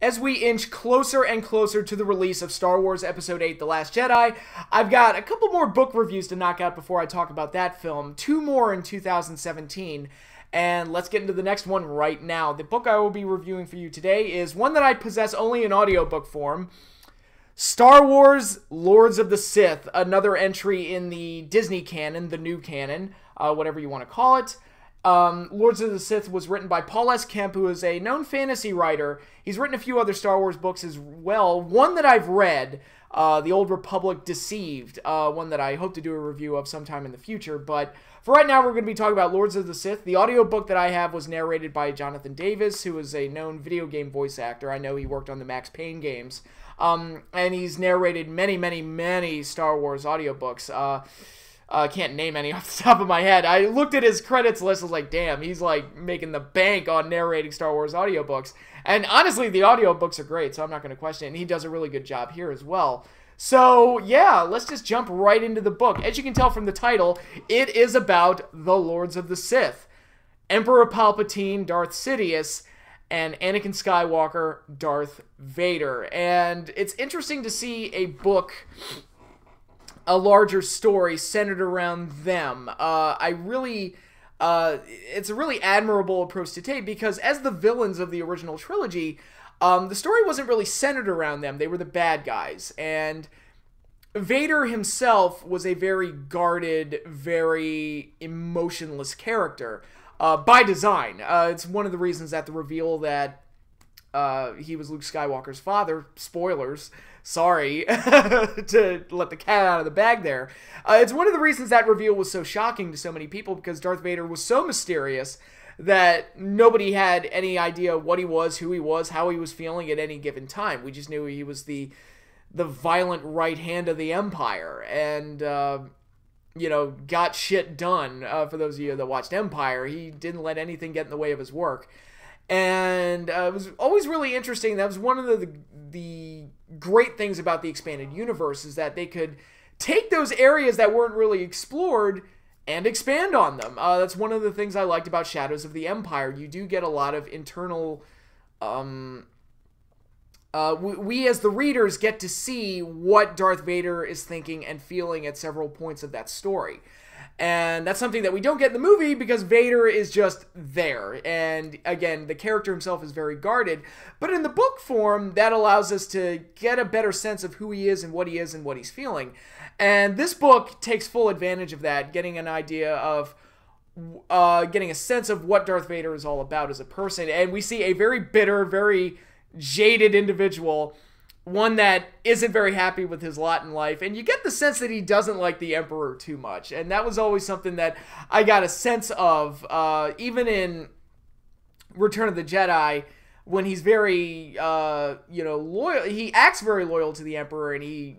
as we inch closer and closer to the release of Star Wars Episode 8, The Last Jedi. I've got a couple more book reviews to knock out before I talk about that film. 2 more in 2017. And let's get into the next one right now. The book I will be reviewing for you today is one that I possess only in audiobook form. Star Wars Lords of the Sith, another entry in the Disney canon, the new canon, whatever you want to call it. Lords of the Sith was written by Paul S. Kemp, who is a known fantasy writer. He's written a few other Star Wars books as well. One that I've read, The Old Republic Deceived, one that I hope to do a review of sometime in the future. But for right now, we're going to be talking about Lords of the Sith. The audiobook that I have was narrated by Jonathan Davis, who is a known video game voice actor. I know he worked on the Max Payne games. And he's narrated many, many, many Star Wars audiobooks. I can't name any off the top of my head. I looked at his credits list, I was like, damn, he's like making the bank on narrating Star Wars audiobooks. And honestly, the audiobooks are great, so I'm not going to question it. And he does a really good job here as well. So, yeah, let's just jump right into the book. As you can tell from the title, it is about the Lords of the Sith. Emperor Palpatine, Darth Sidious, and Anakin Skywalker, Darth Vader. And it's interesting to see a book, a larger story centered around them. It's a really admirable approach to take, because as the villains of the original trilogy, the story wasn't really centered around them. They were the bad guys. And Vader himself was a very guarded, very emotionless character, by design. It's one of the reasons that the reveal that he was Luke Skywalker's father, spoilers, sorry, to let the cat out of the bag there. It's one of the reasons that reveal was so shocking to so many people, because Darth Vader was so mysterious that nobody had any idea what he was, who he was, how he was feeling at any given time. We just knew he was the violent right hand of the Empire, and, you know, got shit done. For those of you that watched Empire, he didn't let anything get in the way of his work. And it was always really interesting. That was one of the great things about the expanded universe, is that they could take those areas that weren't really explored and expand on them. That's one of the things I liked about Shadows of the Empire. You do get a lot of internal... we as the readers get to see what Darth Vader is thinking and feeling at several points of that story. And that's something that we don't get in the movie, because Vader is just there. And again, the character himself is very guarded. But in the book form, that allows us to get a better sense of who he is and what he's feeling. And this book takes full advantage of that, getting an idea of, getting a sense of what Darth Vader is all about as a person. And we see a very bitter, very jaded individual, one that isn't very happy with his lot in life, and you get the sense that he doesn't like the Emperor too much, and that was always something that I got a sense of, even in Return of the Jedi, when he's very, loyal. He acts very loyal to the Emperor, and he,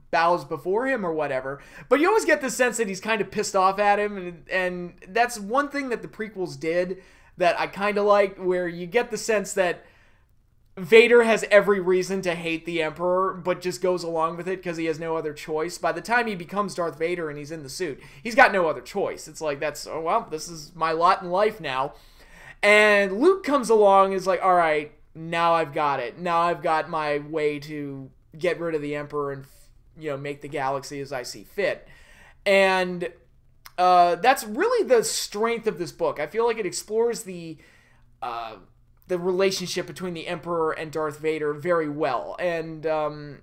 bows before him or whatever, but you always get the sense that he's kind of pissed off at him, and that's one thing that the prequels did that I kind of liked, where you get the sense that Vader has every reason to hate the Emperor, but just goes along with it because he has no other choice. By the time he becomes Darth Vader and he's in the suit, he's got no other choice. It's like, oh, well, this is my lot in life now. And Luke comes along and is like, all right, now I've got it. Now I've got my way to get rid of the Emperor and, make the galaxy as I see fit. And that's really the strength of this book. I feel like it explores the relationship between the Emperor and Darth Vader very well, and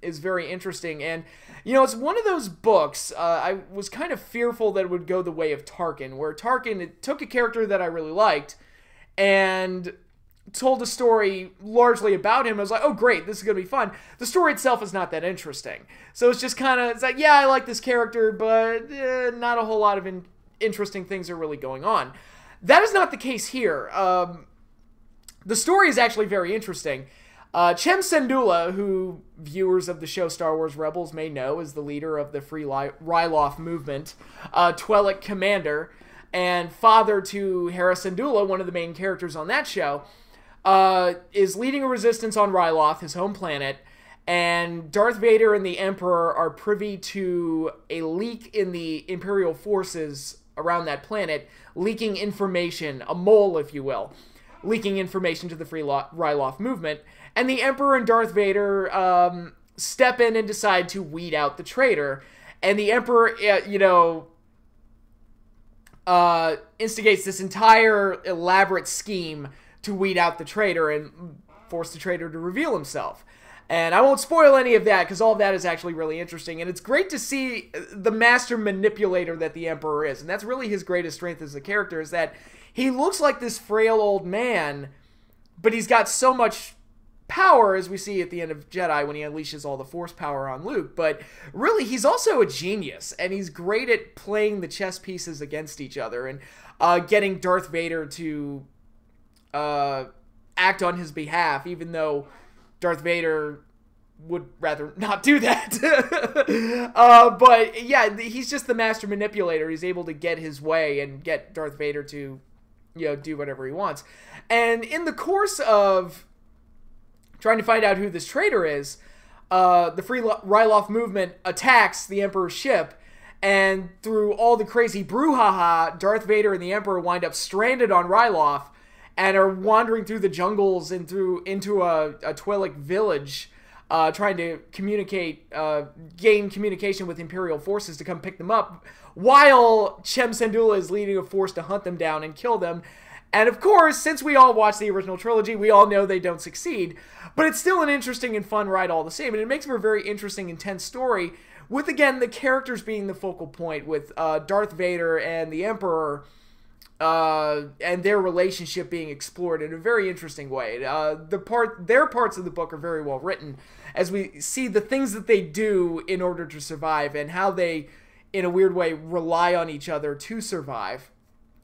is very interesting. And, it's one of those books, I was kind of fearful that it would go the way of Tarkin, where Tarkin, it took a character that I really liked and told a story largely about him. I was like, oh great, this is going to be fun. The story itself is not that interesting. So it's just kind of, it's like, yeah, I like this character, but not a whole lot of interesting things are really going on. That is not the case here. The story is actually very interesting. Chem Syndulla, who viewers of the show Star Wars Rebels may know, is the leader of the Free Ryloth movement, Twi'lek commander, and father to Hera Syndulla, one of the main characters on that show, is leading a resistance on Ryloth, his home planet, and Darth Vader and the Emperor are privy to a leak in the Imperial forces around that planet, leaking information, a mole, if you will. leaking information to the Free Ryloth movement. And the Emperor and Darth Vader step in and decide to weed out the traitor. And the Emperor, instigates this entire elaborate scheme to weed out the traitor and force the traitor to reveal himself. And I won't spoil any of that, because all of that is actually really interesting. And it's great to see the master manipulator that the Emperor is. And that's really his greatest strength as a character, is that he looks like this frail old man, but he's got so much power, as we see at the end of Jedi when he unleashes all the Force power on Luke. But really, he's also a genius, and he's great at playing the chess pieces against each other and getting Darth Vader to act on his behalf, even though Darth Vader would rather not do that. But yeah, he's just the master manipulator. He's able to get his way and get Darth Vader to, do whatever he wants. And in the course of trying to find out who this traitor is, the Free Ryloth movement attacks the Emperor's ship, and through all the crazy brouhaha, Darth Vader and the Emperor wind up stranded on Ryloth and are wandering through the jungles and into a Twi'lek village, trying to gain communication with Imperial forces to come pick them up, while Chem Syndulla is leading a force to hunt them down and kill them. And of course, since we all watched the original trilogy, we all know they don't succeed, but it's still an interesting and fun ride all the same, and it makes for a very interesting, intense story, with, again, the characters being the focal point, with Darth Vader and the Emperor, and their relationship being explored in a very interesting way. Their parts of the book are very well written, as we see the things that they do in order to survive, and how they, in a weird way, rely on each other to survive,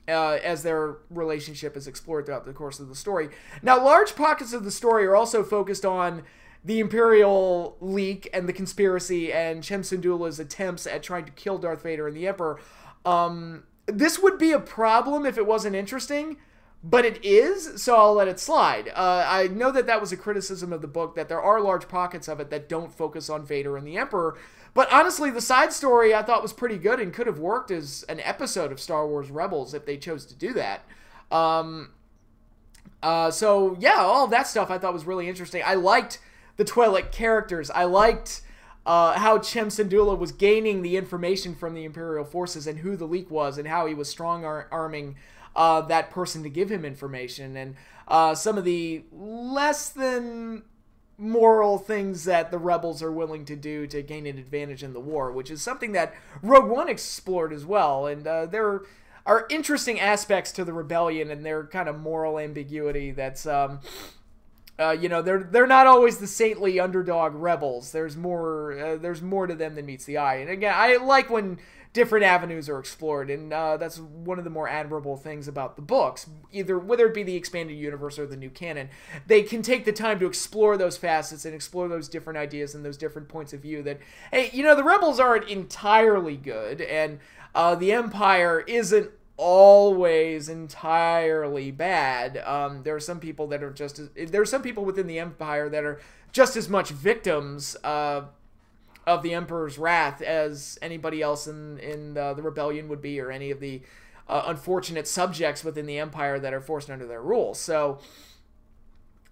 as their relationship is explored throughout the course of the story. Now, large pockets of the story are also focused on the Imperial leak and the conspiracy and Chem Syndulla's attempts at trying to kill Darth Vader and the Emperor. This would be a problem if it wasn't interesting, but it is, so I'll let it slide. I know that was a criticism of the book, that there are large pockets of it that don't focus on Vader and the Emperor, but honestly, the side story I thought was pretty good and could have worked as an episode of Star Wars Rebels if they chose to do that. So yeah, all of that stuff I thought was really interesting. I liked the Twi'lek characters. I liked how Chem Syndulla was gaining the information from the Imperial forces and who the leak was, and how he was strong-arming that person to give him information, and some of the less than moral things that the rebels are willing to do to gain an advantage in the war, which is something that Rogue One explored as well. And there are interesting aspects to the rebellion and their kind of moral ambiguity that's they're not always the saintly underdog rebels. There's more to them than meets the eye. And again, I like when different avenues are explored, and that's one of the more admirable things about the books, whether it be the expanded universe or the new canon. They can take the time to explore those facets and explore those different ideas and those different points of view that, hey, the rebels aren't entirely good, and the Empire isn't always entirely bad. There are some people that are there are some people within the Empire that are just as much victims of the Emperor's wrath as anybody else in the rebellion would be, or any of the unfortunate subjects within the Empire that are forced under their rule. So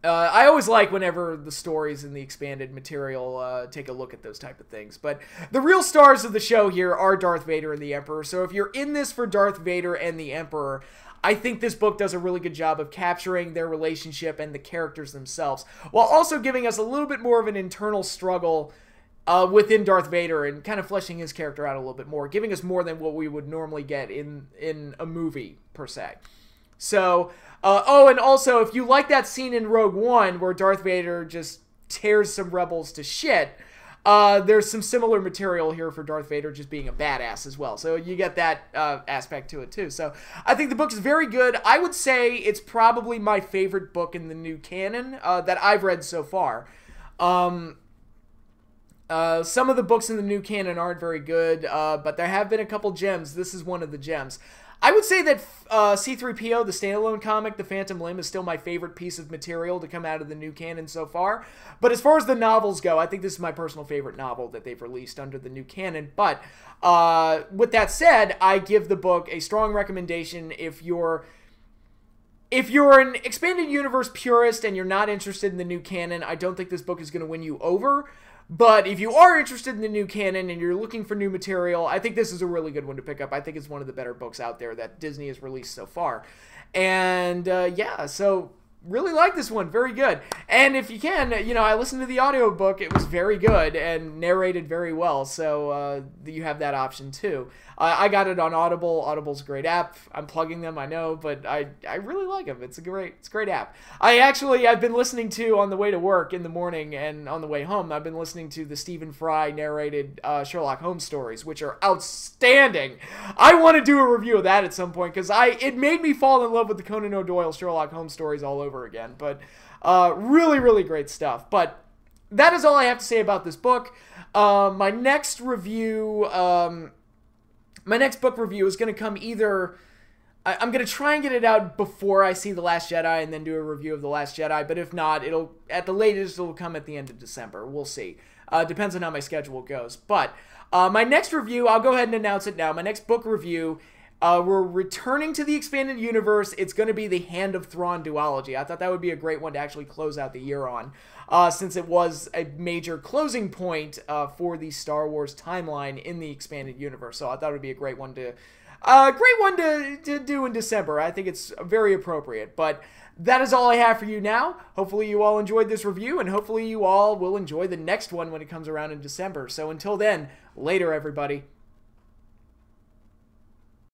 I always like whenever the stories in the expanded material take a look at those type of things. But the real stars of the show here are Darth Vader and the Emperor. So if you're in this for Darth Vader and the Emperor, I think this book does a really good job of capturing their relationship and the characters themselves, while also giving us a little bit more of an internal struggle within Darth Vader, and kind of fleshing his character out a little bit more, giving us more than what we would normally get in a movie, per se. So, and also, if you like that scene in Rogue One where Darth Vader just tears some rebels to shit, there's some similar material here for Darth Vader just being a badass as well. So you get that aspect to it too. So I think the book is very good. I would say it's probably my favorite book in the new canon that I've read so far. Some of the books in the new canon aren't very good, but there have been a couple gems. This is one of the gems. I would say that C-3PO, the standalone comic, The Phantom Limb, is still my favorite piece of material to come out of the new canon so far. But as far as the novels go, I think this is my personal favorite novel that they've released under the new canon. But with that said, I give the book a strong recommendation if you're if you're an expanded universe purist and you're not interested in the new canon, I don't think this book is going to win you over. But if you are interested in the new canon and you're looking for new material, I think this is a really good one to pick up. I think it's one of the better books out there that Disney has released so far. And yeah, so really like this one. Very good. And if you can, you know, I listened to the audiobook. It was very good and narrated very well. So you have that option too. I got it on Audible. Audible's a great app. I'm plugging them, I know, but I really like them. It's a great app. I've been listening to, on the way to work in the morning and on the way home, I've been listening to the Stephen Fry narrated Sherlock Holmes stories, which are outstanding. I want to do a review of that at some point because it made me fall in love with the Conan O'Doyle Sherlock Holmes stories all over again. But really, really great stuff. But that is all I have to say about this book. My next book review is going to come either... I'm going to try and get it out before I see The Last Jedi and then do a review of The Last Jedi, but if not, at the latest, it'll come at the end of December. We'll see. Depends on how my schedule goes. But my next review, I'll go ahead and announce it now. My next book review, we're returning to the expanded universe. It's going to be the Hand of Thrawn duology. I thought that would be a great one to actually close out the year on, since it was a major closing point for the Star Wars timeline in the expanded universe. So I thought it would be a great one to do in December. I think it's very appropriate. But that is all I have for you now. Hopefully you all enjoyed this review, and hopefully you all will enjoy the next one when it comes around in December. So until then, later everybody.